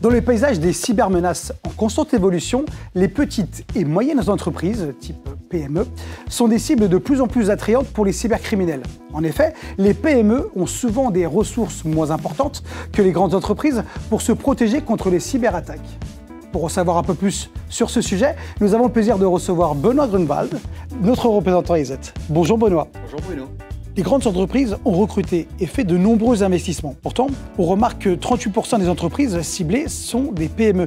Dans le paysage des cybermenaces en constante évolution, les petites et moyennes entreprises, type PME, sont des cibles de plus en plus attrayantes pour les cybercriminels. En effet, les PME ont souvent des ressources moins importantes que les grandes entreprises pour se protéger contre les cyberattaques. Pour en savoir un peu plus sur ce sujet, nous avons le plaisir de recevoir Benoît Grunwald, notre représentant EZ. Bonjour Benoît. Bonjour Bruno. Les grandes entreprises ont recruté et fait de nombreux investissements. Pourtant, on remarque que 38% des entreprises ciblées sont des PME.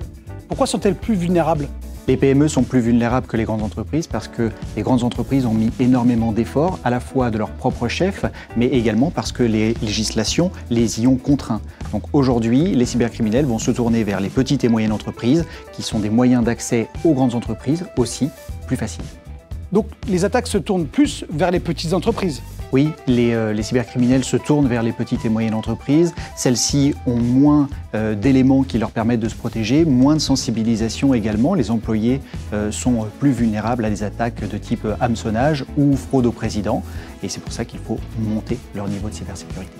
Pourquoi sont-elles plus vulnérables ? Les PME sont plus vulnérables que les grandes entreprises parce que les grandes entreprises ont mis énormément d'efforts, à la fois de leurs propres chefs, mais également parce que les législations les y ont contraints. Donc aujourd'hui, les cybercriminels vont se tourner vers les petites et moyennes entreprises, qui sont des moyens d'accès aux grandes entreprises aussi plus faciles. Donc les attaques se tournent plus vers les petites entreprises. Oui, les cybercriminels se tournent vers les petites et moyennes entreprises. Celles-ci ont moins d'éléments qui leur permettent de se protéger, moins de sensibilisation également. Les employés sont plus vulnérables à des attaques de type hameçonnage ou fraude au président. Et c'est pour ça qu'il faut monter leur niveau de cybersécurité.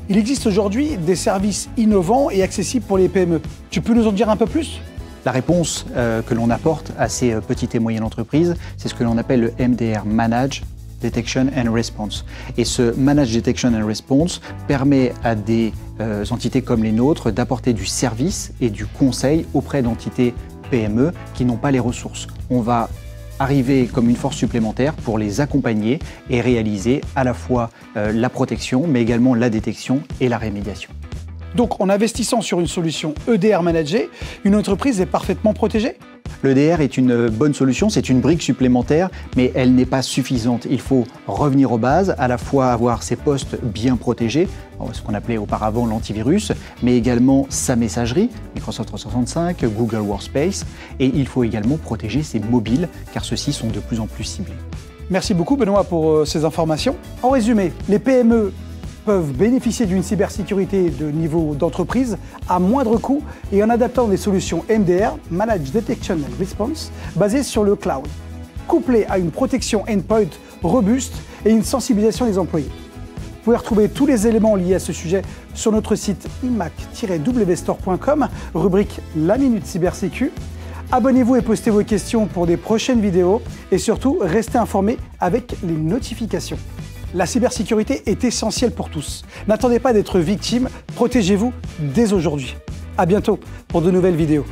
Il existe aujourd'hui des services innovants et accessibles pour les PME. Tu peux nous en dire un peu plus ? La réponse que l'on apporte à ces petites et moyennes entreprises, c'est ce que l'on appelle le MDR, Manage Detection and Response. Et ce Manage Detection and Response permet à des entités comme les nôtres d'apporter du service et du conseil auprès d'entités PME qui n'ont pas les ressources. On va arriver comme une force supplémentaire pour les accompagner et réaliser à la fois la protection, mais également la détection et la rémédiation. Donc en investissant sur une solution EDR managée, une entreprise est parfaitement protégée ? L'EDR est une bonne solution, c'est une brique supplémentaire, mais elle n'est pas suffisante. Il faut revenir aux bases, à la fois avoir ses postes bien protégés, ce qu'on appelait auparavant l'antivirus, mais également sa messagerie, Microsoft 365, Google Workspace, et il faut également protéger ses mobiles, car ceux-ci sont de plus en plus ciblés. Merci beaucoup Benoît pour ces informations. En résumé, les PME peuvent bénéficier d'une cybersécurité de niveau d'entreprise à moindre coût et en adaptant des solutions MDR, Managed Detection and Response, basées sur le cloud, couplées à une protection endpoint robuste et une sensibilisation des employés. Vous pouvez retrouver tous les éléments liés à ce sujet sur notre site imac-wstore.com, rubrique La Minute Cybersécu. Abonnez-vous et postez vos questions pour des prochaines vidéos et surtout, restez informés avec les notifications. La cybersécurité est essentielle pour tous. N'attendez pas d'être victime, protégez-vous dès aujourd'hui. À bientôt pour de nouvelles vidéos.